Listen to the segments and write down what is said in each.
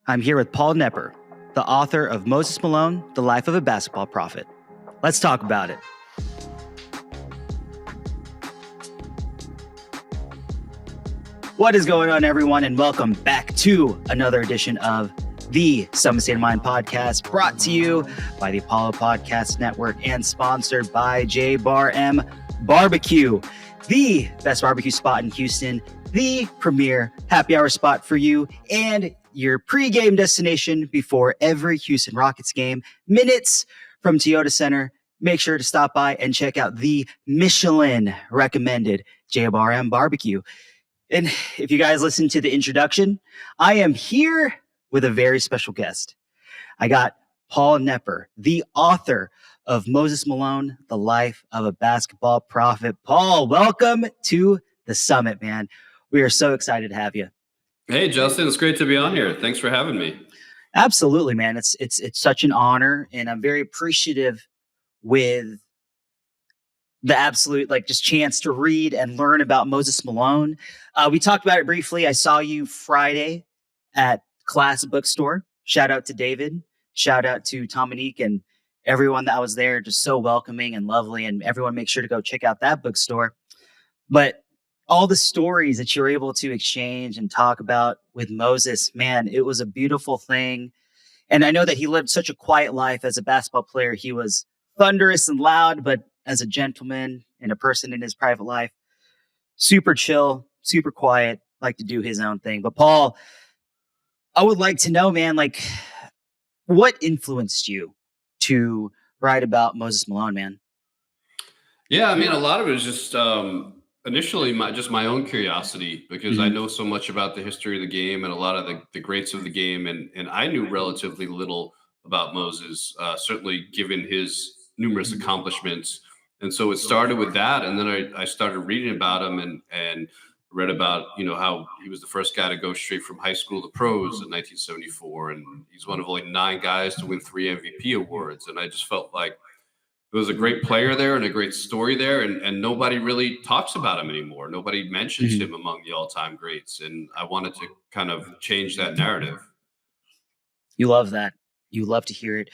I'm here with Paul Knepper, the author of Moses Malone, The Life of a Basketball Prophet. Let's talk about it. What is going on, everyone, and welcome back to another edition of the Summit State of Mind podcast, brought to you by the Apollo Podcast Network and sponsored by J-Bar M Barbecue, the best barbecue spot in Houston, the premier happy hour spot for you, and your pregame destination before every Houston Rockets game. Minutes from Toyota Center. Make sure to stop by and check out the Michelin recommended J-Bar M Barbecue. And if you guys listen to the introduction, I am here with a very special guest. I got Paul Knepper, the author of Moses Malone, The Life of a Basketball Prophet. Paul, welcome to the summit, man. We are so excited to have you. Hey, Justin, it's great to be on here. Thanks for having me. Absolutely, man. It's such an honor, and I'm very appreciative with the absolute just chance to read and learn about Moses Malone. We talked about it briefly. I saw you Friday at Class Bookstore. Shout out to David. Shout out to Dominique and everyone that was there. Just so welcoming and lovely. And everyone make sure to go check out that bookstore. But all the stories that you're able to exchange and talk about with Moses, man, it was a beautiful thing. And I know that he lived such a quiet life as a basketball player. He was thunderous and loud, but as a gentleman and a person in his private life, super chill, super quiet, like to do his own thing. But Paul, I would like to know, man, what influenced you to write about Moses Malone, man? Yeah, I mean, a lot of it was just initially my own curiosity, because I know so much about the history of the game and a lot of the greats of the game. And I knew relatively little about Moses, certainly given his numerous accomplishments. And so it started with that. And then I started reading about him and read about, how he was the first guy to go straight from high school to pros in 1974. And he's one of only 9 guys to win 3 MVP awards. And I just felt like there was a great player there and a great story there. And nobody really talks about him anymore. Nobody mentions him among the all-time greats. And I wanted to kind of change that narrative. You love that. You love to hear it.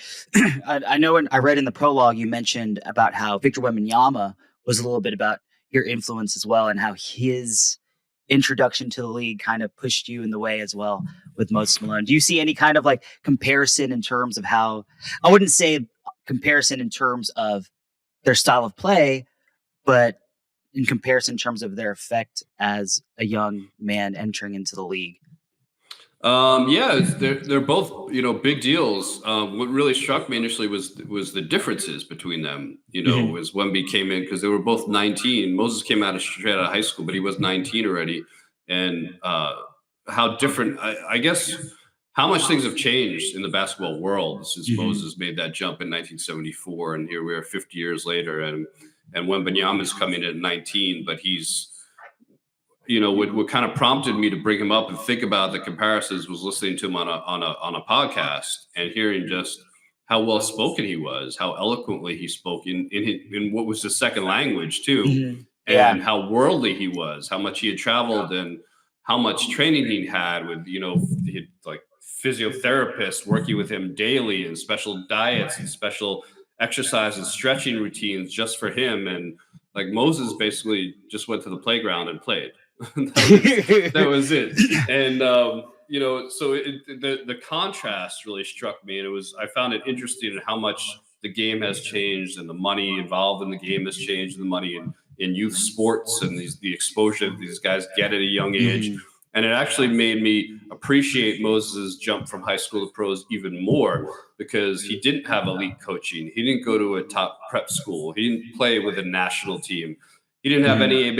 I know I read in the prologue, you mentioned about how Victor Wembanyama was a little bit about your influence as well, and how his introduction to the league kind of pushed you in the way as well with Moses Malone. Do you see any kind of comparison in terms of how, I wouldn't say comparison in terms of their style of play, but in comparison in terms of their effect as a young man entering into the league? Yeah, they're both big deals. What really struck me initially was the differences between them. As Wemby came in, because they were both 19. Moses came straight out of high school, but he was 19 already, and how different. I guess how much things have changed in the basketball world since Moses made that jump in 1974, and here we are 50 years later, and Wembanyama's coming in at 19, but he's what kind of prompted me to bring him up and think about the comparisons was listening to him on a podcast and hearing just how well spoken he was, how eloquently he spoke in what was his second language too, and how worldly he was, how much he had traveled and how much training he had with he had physiotherapists working with him daily and special diets and special exercise and stretching routines just for him. And Moses basically just went to the playground and played. that was it. And so the contrast really struck me, and I found it interesting in how much the game has changed and the money involved in the game has changed, and the money in youth sports and the exposure that these guys get at a young age. And it actually made me appreciate Moses' jump from high school to pros even more, because he didn't have elite coaching. He didn't go to a top prep school. He didn't play with a national team. He didn't have any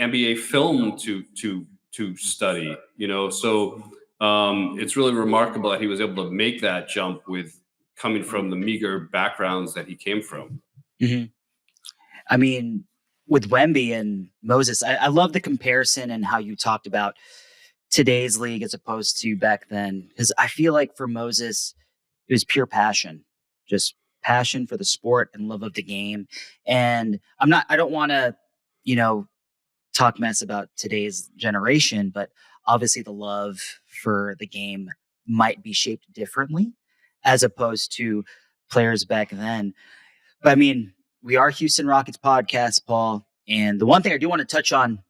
NBA film to study, So it's really remarkable that he was able to make that jump with coming from the meager backgrounds that he came from. I mean, with Wemby and Moses, I love the comparison and how you talked about today's league as opposed to back then, because I feel like for Moses, it was pure passion, just passion for the sport and love of the game. And I don't want to talk mess about today's generation, but obviously the love for the game might be shaped differently as opposed to players back then. But I mean, we are Houston Rockets podcast, Paul. And the one thing I do want to touch on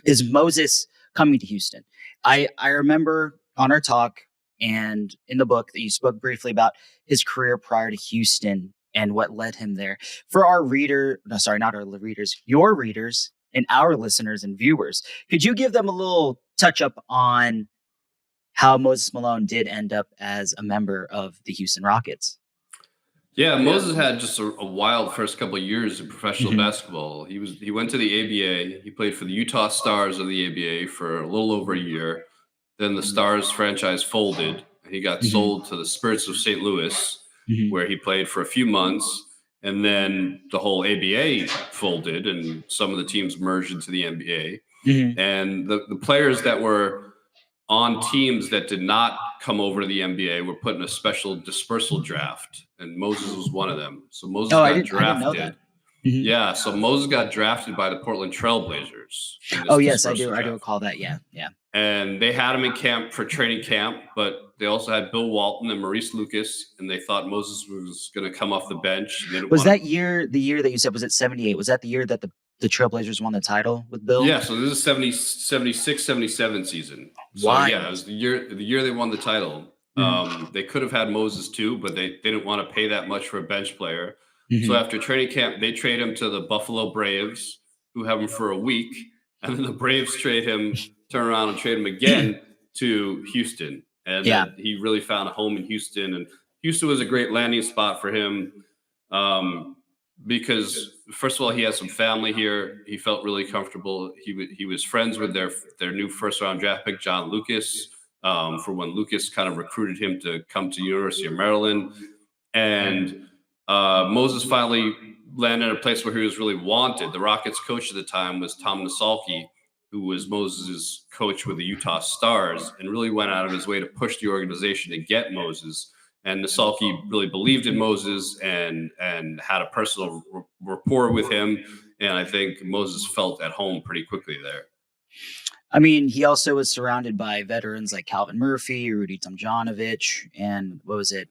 is Moses coming to Houston. I remember on our talk and in the book that you spoke briefly about his career prior to Houston and what led him there. For our reader, no, sorry, not our readers, your readers and our listeners and viewers, could you give them a little touch up on how Moses Malone did end up as a member of the Houston Rockets? Yeah, Moses had just a wild first couple of years in professional Mhm. basketball. He went to the ABA. He played for the Utah Stars of the ABA for a little over a year. Then the Stars franchise folded. He got Mhm. sold to the Spirits of St. Louis, Mhm. where he played for a few months. And then the whole ABA folded, and some of the teams merged into the NBA. Mhm. And the players that were on teams that did not come over to the NBA were put in a special dispersal draft, and Moses was one of them. So Moses Oh, got I didn't know that. drafted. Mhm. Yeah, so Moses got drafted by the Portland Trailblazers in this Oh, yes, dispersal I do draft. recall that. Yeah, yeah. And they had him in camp for training camp, but they also had Bill Walton and Maurice Lucas, and they thought Moses was going to come off the bench. And they didn't Was want to. that year the year that you said was it 78? Was that the year that the Trailblazers won the title with Bill? Yeah, so this is 76, 77 season. So yeah, it Wild. was the year they won the title. Mhm. They could have had Moses too, but they didn't want to pay that much for a bench player. So Mhm. after training camp, they trade him to the Buffalo Braves, who have him for a week, and then the Braves trade him, turn around and trade him again to Houston, and Yeah. then he really found a home in Houston, and Houston was a great landing spot for him. Um, because first of all, he has some family here. He felt really comfortable. He was friends with their new first round draft pick, John Lucas, for when Lucas kind of recruited him to come to University of Maryland, and Moses finally landed in a place where he was really wanted. The Rockets coach at the time was Tom Nasalki, who was Moses' coach with the Utah Stars, and really went out of his way to push the organization to get Moses. And Nasalki really believed in Moses and had a personal rapport with him. And I think Moses felt at home pretty quickly there. I mean, he also was surrounded by veterans like Calvin Murphy, Rudy Tomjanovich, and what was it?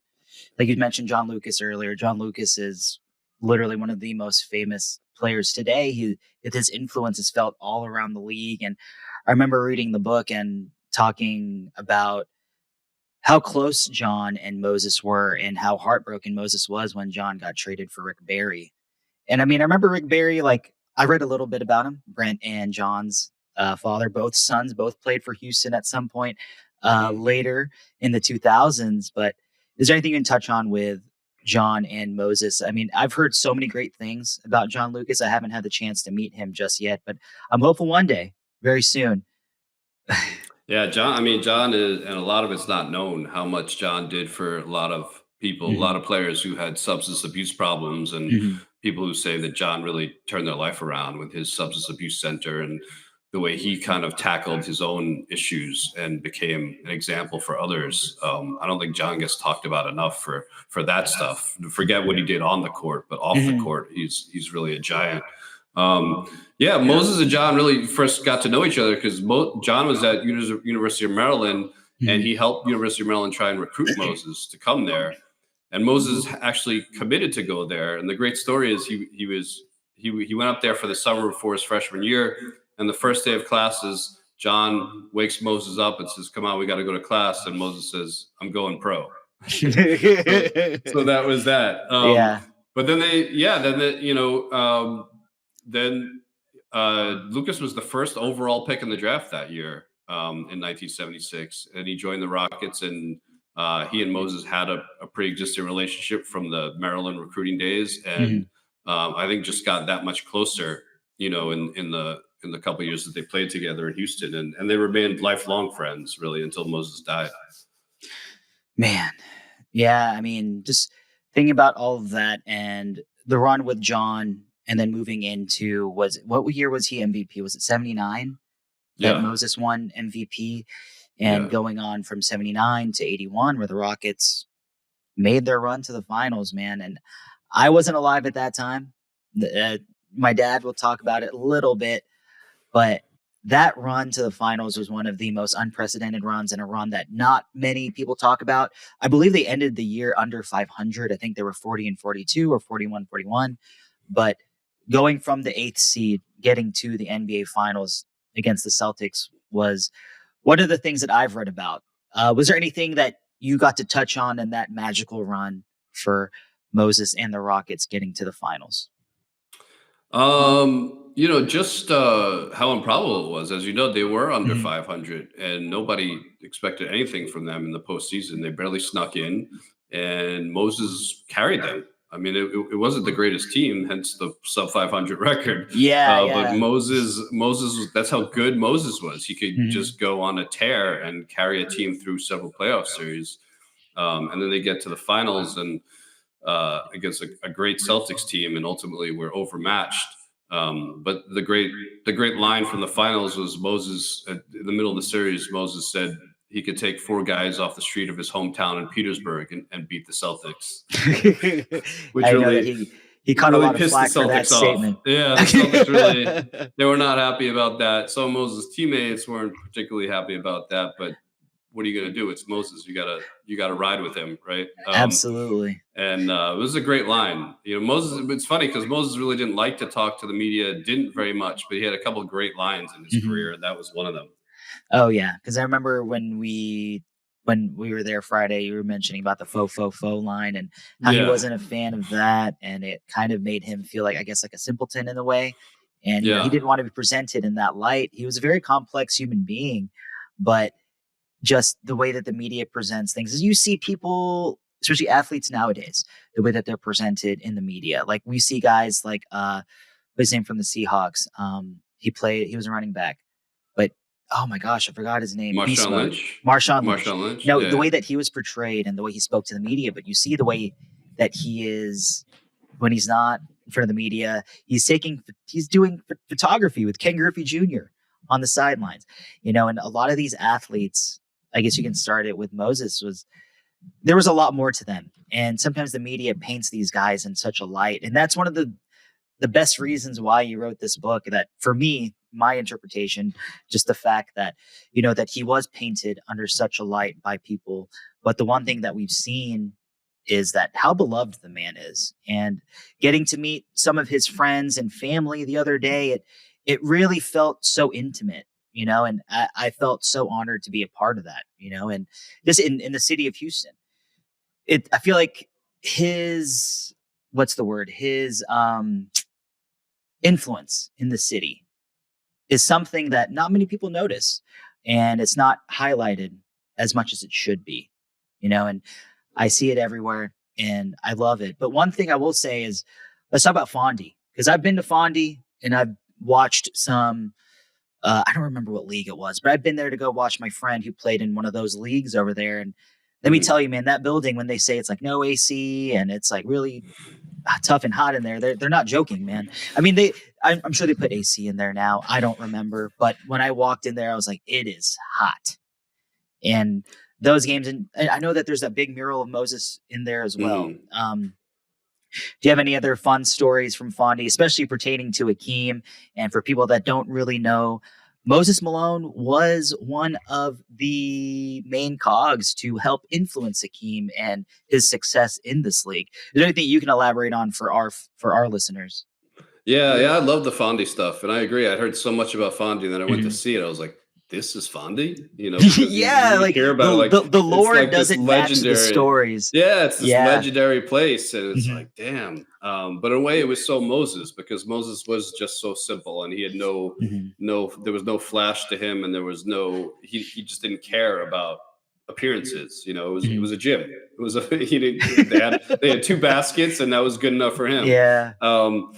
Like you mentioned John Lucas earlier. John Lucas is literally one of the most famous players today. His influence is felt all around the league. And I remember reading the book and talking about how close John and Moses were and how heartbroken Moses was when John got traded for Rick Barry. And I mean, I remember Rick Barry, like I read a little bit about him. Brent and John's father, both sons, both played for Houston at some point later in the 2000s. But is there anything you can touch on with John and Moses? I mean, I've heard so many great things about John Lucas. I haven't had the chance to meet him just yet, but I'm hopeful one day, very soon. Yeah, John. I mean, John is, and a lot of it's not known how much John did for a lot of people, a lot Mhm. of players who had substance abuse problems, and Mhm. people who say that John really turned their life around with his substance abuse center and the way he kind of tackled his own issues and became an example for others. I don't think John gets talked about enough for that stuff. Forget what he did on the court, but off the Mhm. court, he's really a giant. Um, yeah, Moses and John really first got to know each other because John was at University of Maryland, and Mhm. he helped University of Maryland try and recruit Moses to come there. And Moses actually committed to go there. And the great story is he went up there for the summer before his freshman year. And the first day of classes, John wakes Moses up and says, "Come on, we got to go to class." And Moses says, "I'm going pro." So that was that. Yeah. But then then Lucas was the first overall pick in the draft that year, in 1976, and he joined the Rockets. And he and Moses had a pre-existing relationship from the Maryland recruiting days, and Mhm. I think just got that much closer, in the couple of years that they played together in Houston, and they remained lifelong friends really until Moses died. Man. Yeah, I mean, just thinking about all of that and the run with John and then moving into what year was he MVP? Was it 79 that Yeah, Moses won MVP and yeah. going on from 79 to 81 where the Rockets made their run to the finals, man. And I wasn't alive at that time. My dad will talk about it a little bit, but that run to the finals was one of the most unprecedented runs, and a run that not many people talk about. I believe they ended the year under 500. I think they were 40-42 or 41-41. But going from the eighth seed, getting to the NBA finals against the Celtics was one of the things that I've read about. Was there anything that you got to touch on in that magical run for Moses and the Rockets getting to the finals? Just how improbable it was. As you know, they were under Mhm. 500, and nobody expected anything from them in the postseason. They barely snuck in, and Moses carried them. I mean, it wasn't the greatest team, hence the sub 500 record. Yeah, But yeah. Moses, that's how good Moses was. He could Mhm. just go on a tear and carry a team through several playoff series. And then they get to the finals and against a great Celtics team, and ultimately were overmatched. But the great line from the finals was Moses in the middle of the series. Moses said he could take four guys off the street of his hometown in Petersburg and beat the Celtics, which I know that really he caught a really lot of pissed the flack for that Celtics off. statement. Yeah, the Celtics really they were not happy about that. Some of Moses' teammates weren't particularly happy about that, but what are you going to do? It's Moses. You gotta ride with him, right? Absolutely. And it was a great line. Moses. It's funny because Moses really didn't like to talk to the media, didn't very much, but he had a couple of great lines in his Mhm. career, and that was one of them. Oh, yeah, because I remember when we were there Friday, you were mentioning about the faux, faux, faux line and how he Yeah, wasn't a fan of that, and it kind of made him feel like, I guess, like a simpleton in a way, and, he yeah. didn't wanna be presented in that light. He was a very complex human being, but just the way that the media presents things is you see people, especially athletes nowadays, the way that they're presented in the media. Like, we see guys like, what's his name from the Seahawks? He was a running back. But, oh my gosh, I forgot his name. Beast Marshawn mode. Lynch. Marshawn Lynch. Marshawn Lynch. The Yeah, way that he was portrayed and the way he spoke to the media, but you see the way that he is when he's not in front of the media. He's doing photography with Ken Griffey Jr. on the sidelines. And a lot of these athletes, I guess you can start it with Moses, there was a lot more to them. And sometimes the media paints these guys in such a light. And that's one of the best reasons why you wrote this book, that for me, my interpretation, just the fact that that he was painted under such a light by people. But the one thing that we've seen is that how beloved the man is, and getting to meet some of his friends and family the other day, it really felt so intimate. And I felt so honored to be a part of that. And this in the city of Houston, I feel like his what's the word, his influence in the city is something that not many people notice, and it's not highlighted as much as it should be. And I see it everywhere, and I love it. But one thing I will say is, let's talk about Fondy, because I've been to Fondy and I've watched some. I don't remember what league it was, but I've been there to go watch my friend who played in one of those leagues over there. And let me Mhm. tell you, man, that building, when they say it's like no AC and it's like really tough and hot in there, they're not joking, man. I mean, I'm sure they put AC in there now. I don't remember, but when I walked in there, I was like, it is hot. And those games, and I know that there's that big mural of Moses in there as well. Mhm. Do you have any other fun stories from Fondy, especially pertaining to Akeem? And for people that don't really know, Moses Malone was one of the main cogs to help influence Akeem and his success in this league. Is there anything you can elaborate on for our listeners? Yeah, yeah, I love the Fondy stuff, and I agree. I heard so much about Fondy, and then I went to Mhm. see it. I was like, "This is Fondy," because Yeah, you like hear about it the, like the the it's lore like this doesn't match the legendary. stories. Yeah, it's this Yeah. legendary place, and it's Mhm. like, damn. But in a way, it was so Moses because Moses was just so simple, and he had Mhm. there was no flash to him, and there was no he just didn't care about appearances. It was Mhm. a gym. It was a he didn't they had two baskets, and that was good enough for him. Yeah. Um,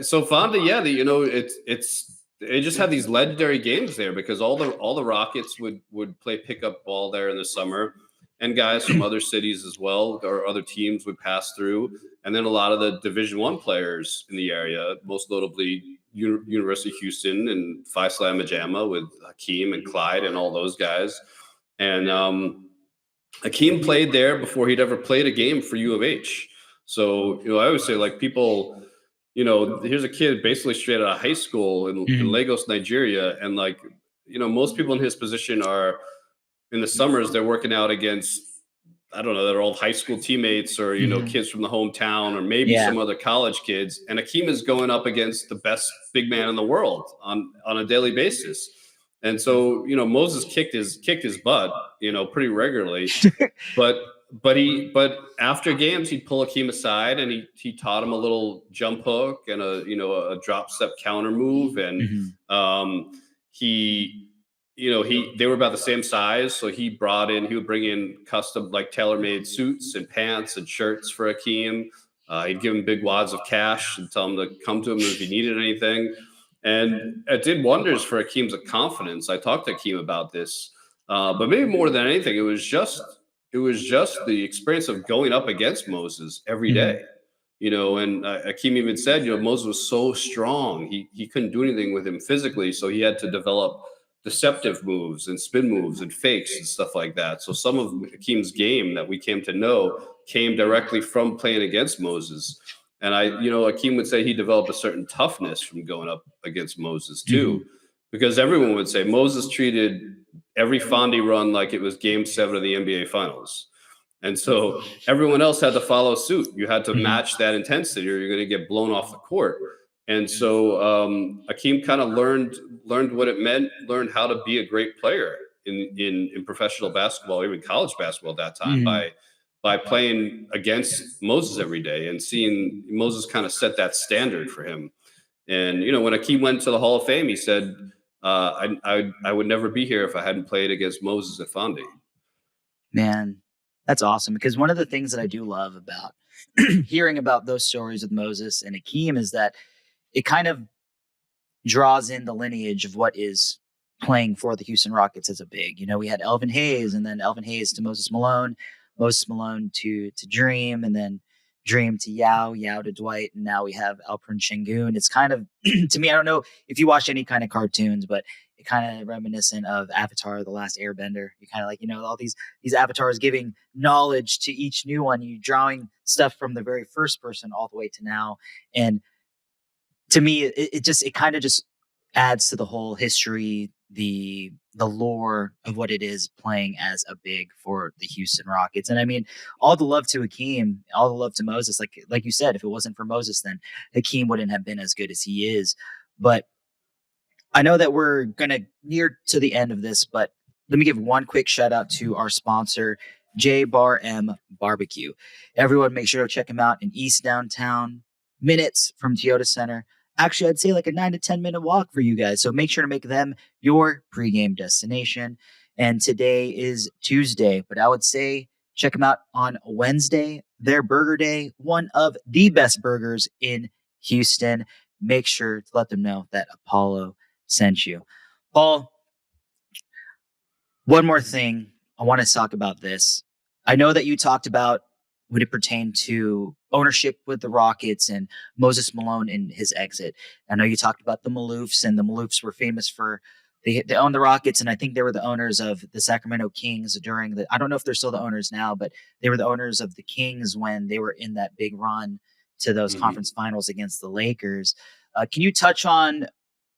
so Fonda, yeah, it's they just had these legendary games there because all the Rockets would play pickup ball there in the summer, and guys from other cities as well or other teams would pass through, and then a lot of the Division 1 players in the area, most notably University of Houston and Phi Slama Jama with Hakeem and Clyde and all those guys, and Hakeem played there before he'd ever played a game for U of H. So I always say like people here's a kid basically straight out of high school in Mhm. Lagos, Nigeria, and like, most people in his position are in the summers they're working out against, I don't know, their old high school teammates or Mhm. kids from the hometown or maybe Yeah. some other college kids, and Akeem is going up against the best big man in the world on a daily basis. And so Moses kicked his butt pretty regularly, but but after games he'd pull Akeem aside and he taught him a little jump hook and a drop step counter move, and Mhm. um, he they were about the same size, so he would bring in custom, like, tailor-made suits and pants and shirts for Akeem. He'd give him big wads of cash and tell him to come to him if he needed anything, and it did wonders for Akeem's confidence. I talked to Akeem about this, but maybe more than anything, it was just the experience of going up against Moses every day. Mhm. And Akeem even said, Moses was so strong, he couldn't do anything with him physically, so he had to develop deceptive moves and spin moves and fakes and stuff like that. So some of Akeem's game that we came to know came directly from playing against Moses. And Akeem would say he developed a certain toughness from going up against Moses too, Mhm. because everyone would say Moses treated every Fondy run like it was Game 7 of the NBA Finals. And so everyone else had to follow suit. You had to Mhm. match that intensity, or you're going to get blown off the court. And so Akeem kind of learned what it meant, learned how to be a great player in professional basketball, even college basketball at that time, Mhm. by playing against Moses every day and seeing Moses kind of set that standard for him. And when Akeem went to the Hall of Fame, he said, I would never be here if I hadn't played against Moses at Fondy. Man, that's awesome because one of the things that I do love about hearing about those stories with Moses and Akeem is that it kind of draws in the lineage of what is playing for the Houston Rockets as a big. We had Elvin Hayes, and then Elvin Hayes to Moses Malone to Dream, and then Dream to Yao, Yao to Dwight, and now we have Alperen Şengün. It's kind of to me, I don't know if you watch any kind of cartoons, but it kind of reminiscent of Avatar: The Last Airbender. You kind of like all these avatars giving knowledge to each new one. You drawing stuff from the very first person all the way to now, and to me, it kind of just adds to the whole history, the lore of what it is playing as a big for the Houston Rockets. And I mean, all the love to Hakeem, all the love to Moses. Like you said, if it wasn't for Moses, then Hakeem wouldn't have been as good as he is. But I know that we're gonna near to the end of this, but let me give one quick shout out to our sponsor, J Bar M Barbecue. Everyone, make sure to check him out in East Downtown, minutes from Toyota Center. Actually, I'd say like a 9 to 10 minute walk for you guys. So make sure to make them your pregame destination. And today is Tuesday, but I would say check them out on Wednesday, their burger day, one of the best burgers in Houston. Make sure to let them know that Apollo sent you. Paul, one more thing. I want to talk about this. I know that you talked about when it pertained to ownership with the Rockets and Moses Malone and his exit. I know you talked about the Maloofs, and the Maloofs were famous for they owned the Rockets, and I think they were the owners of the Sacramento Kings during the. I don't know if they're still the owners now, but they were the owners of the Kings when they were in that big run to those conference Mhm. finals against the Lakers. Can you touch on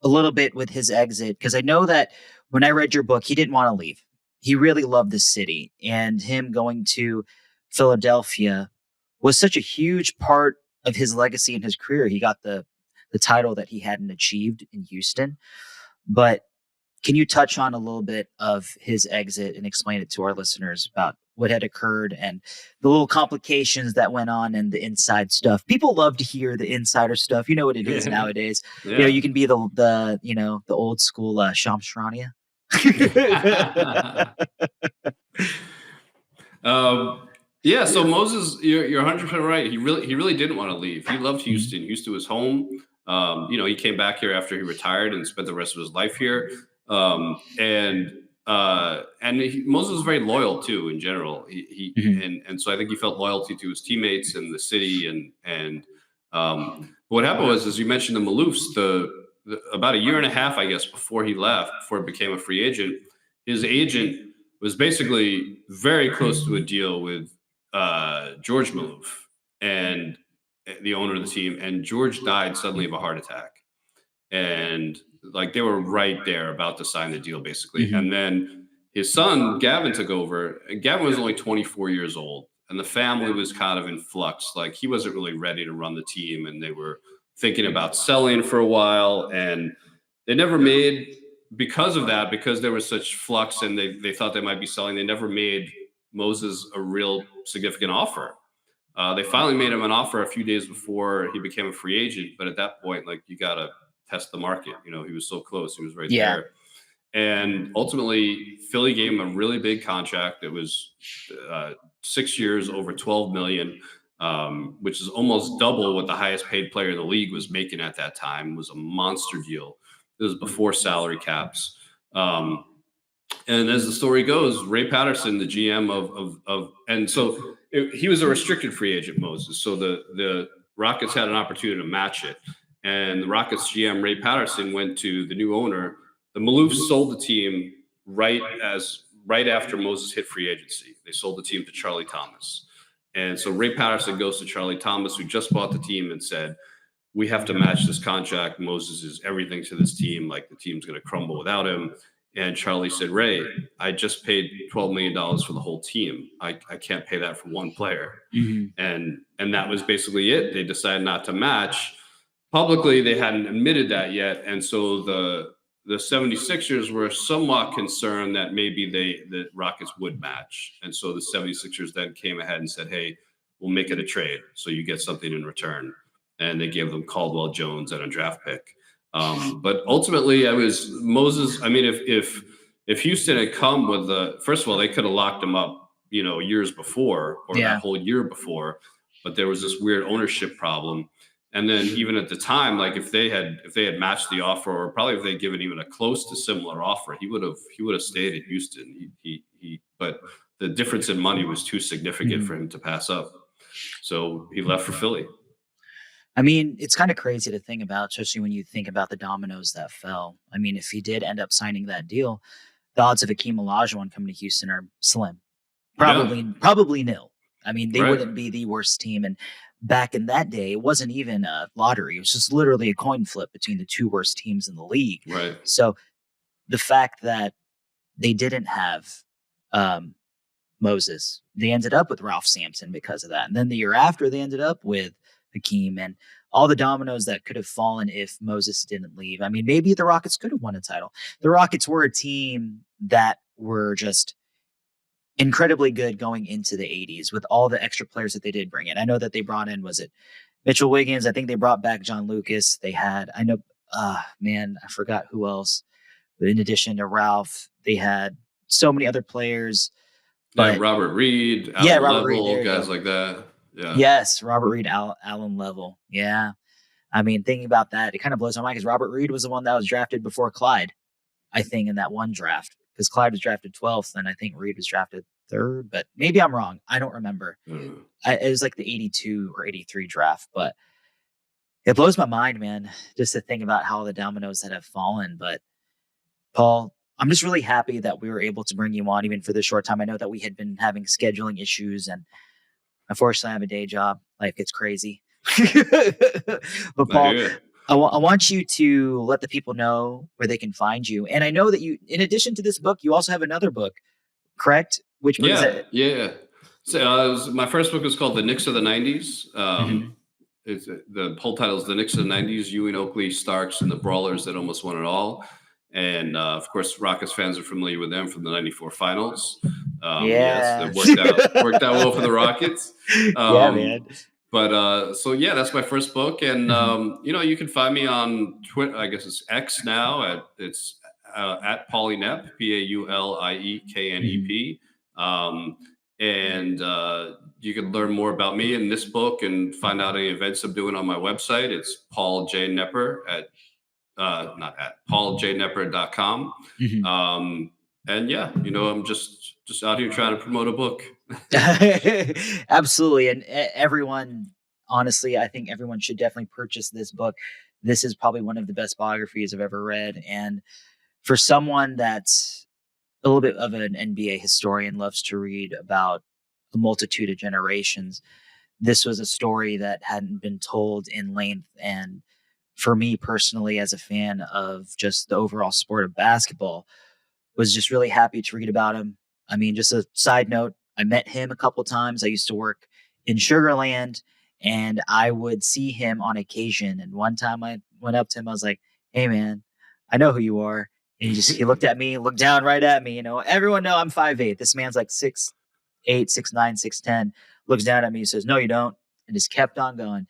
a little bit with his exit? Because I know that when I read your book, he didn't want to leave. He really loved the city, and him going to Philadelphia was such a huge part of his legacy and his career. He got the title that he hadn't achieved in Houston. But can you touch on a little bit of his exit and explain it to our listeners about what had occurred and the little complications that went on and the inside stuff? People love to hear the insider stuff. You know what it is Yeah. nowadays. Yeah. You can be the old school Shamshrania. Um, yeah, so Moses, you're 100% right. He really didn't want to leave. He loved Mhm. Houston. Houston was home. He came back here after he retired and spent the rest of his life here. Moses was very loyal too in general. Mhm. And so I think he felt loyalty to his teammates and the city. What happened was, as you mentioned, the Maloofs, about a year and a half, I guess, before he left, before he became a free agent, his agent was basically very close to a deal with George Maloof, and the owner of the team, and George died suddenly of a heart attack. And like they were right there about to sign the deal basically. Hmm. And then his son Gavin took over, and Gavin was only 24 years old, and the family was kind of in flux. Like he wasn't really ready to run the team, and they were thinking about selling for a while, and they never made, because of that, because there was such flux and they thought they might be selling, they never made Moses a real significant offer. They finally made him an offer a few days before he became a free agent, but at that point, like you gotta test the market. You know, he was so close, he was right Yeah. there. And ultimately, Philly gave him a really big contract. It was 6 years, over 12 million, which is almost double what the highest paid player in the league was making at that time. It was a monster deal. It was before salary caps. Um, and as the story goes, Ray Patterson, the GM and so he was a restricted free agent, Moses. So the Rockets had an opportunity to match it, and the Rockets GM Ray Patterson went to the new owner. The Maloofs sold the team right after Moses hit free agency. They sold the team to Charlie Thomas, and so Ray Patterson goes to Charlie Thomas, who just bought the team, and said, we have to match this contract. Moses is everything to this team. Like the team's going to crumble without him. And Charlie said, Ray, I just paid $12 million for the whole team. I can't pay that for one player. Hmm. And that was basically it. They decided not to match. Publicly, they hadn't admitted that yet. And so the 76ers were somewhat concerned that maybe the Rockets would match. And so the 76ers then came ahead and said, hey, we'll make it a trade. So you get something in return. And they gave them Caldwell Jones and a draft pick. But ultimately, I was Moses. I mean, if Houston had come with first of all, they could have locked him up, years before or that Yeah. whole year before. But there was this weird ownership problem. And then even at the time, like if they had matched the offer, or probably if they'd given even a close to similar offer, he would have stayed in Houston. But the difference in money was too significant for him to pass up. So he left for Philly. I mean, it's kind of crazy to think about, especially when you think about the dominoes that fell. I mean, if he did end up signing that deal, the odds of Akeem Olajuwon coming to Houston are slim. Yeah, Probably nil. I mean, they right, wouldn't be the worst team. And back in that day, it wasn't even a lottery. It was just literally a coin flip between the two worst teams in the league. right. So the fact that they didn't have um, Moses, they ended up with Ralph Sampson because of that. And then the year after, they ended up with Hakeem and all the dominoes that could have fallen if Moses didn't leave. I mean, maybe the Rockets could have won a title. The Rockets were a team that were just incredibly good going into the 80s with all the extra players that they did bring in. I know that they brought in, was it Mitchell Wiggins? I think they brought back John Lucas. They had, I know, man, I forgot who else. But in addition to Ralph, they had so many other players. Yeah, But Robert Reed, yeah, Alan Robert Reed, Level, there you guys go. like that. Yeah, Yes, Robert Reed, Allen Level. Yeah. I mean, thinking about that, it kind of blows my mind because Robert Reed was the one that was drafted before Clyde, I think, in that one draft. Because Clyde was drafted 12th, and I think Reed was drafted third, but maybe I'm wrong. I don't remember. Mm. It was like the 82 or 83 draft, but it blows my mind, man, just to think about how the dominoes that have fallen. But Paul, I'm just really happy that we were able to bring you on even for this short time. I know that we had been having scheduling issues, and unfortunately, I have a day job. Life gets crazy. But I Paul, hear you. I want you to let the people know where they can find you. And I know that you, in addition to this book, you also have another book, correct? Which book is Yeah, it? yeah. So my first book was called The Knicks of the '90s. Mhm. The whole title is The Knicks of the '90s: Ewing, Oakley, Starks, and the Brawlers that almost won it all. And of course, Rockets fans are familiar with them from the '94 Finals. Yes, Yeah. it worked out well for the Rockets. Yeah, man. But so yeah, that's my first book, and Mhm. you can find me on Twitter. I guess it's X now. At Paulie Knepp, Mhm. PauliekNep. Um, and you can learn more about me in this book and find out any events I'm doing on my website. It's Paul J. Knepper at not at pauljknepper.com. Mhm. And yeah, I'm just out here trying to promote a book. Absolutely. And everyone, honestly, I think everyone should definitely purchase this book. This is probably one of the best biographies I've ever read. And for someone that's a little bit of an NBA historian, loves to read about a multitude of generations, this was a story that hadn't been told in length. And for me personally, as a fan of just the overall sport of basketball, was just really happy to read about him. I mean, just a side note, I met him a couple times. I used to work in Sugarland and I would see him on occasion. And one time I went up to him, I was like, "Hey man, I know who you are." And he looked at me, looked down right at me. Everyone know I'm 5'8". This man's like 6'8", 6'9", 6'10". Looks down at me, says, "No, you don't," and just kept on going.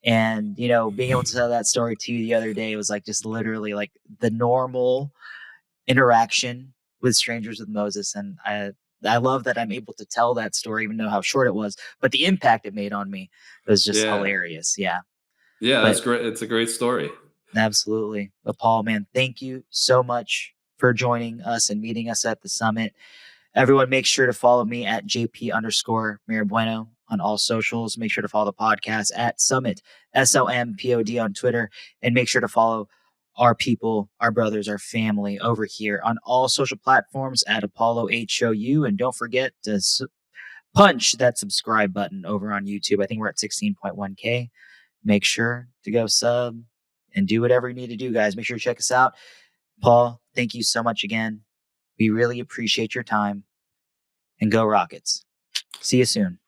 And being able to tell that story to you the other day was like just literally like the normal interaction with strangers with Moses. And I love that I'm able to tell that story, even though how short it was, but the impact it made on me was just Yeah. hilarious. Yeah. Yeah, that's But great. It's a great story. absolutely. But Paul, man, thank you so much for joining us and meeting us at the summit. Everyone, make sure to follow me at JP_Mirabueno on all socials. Make sure to follow the podcast at Summit, SOMPOD on Twitter. And make sure to follow our people, our brothers, our family over here on all social platforms at Apollo HOU. And don't forget to punch that subscribe button over on YouTube. I think we're at 16.1K. Make sure to go sub and do whatever you need to do, guys. Make sure to check us out. Paul, thank you so much again. We really appreciate your time. And go Rockets. See you soon.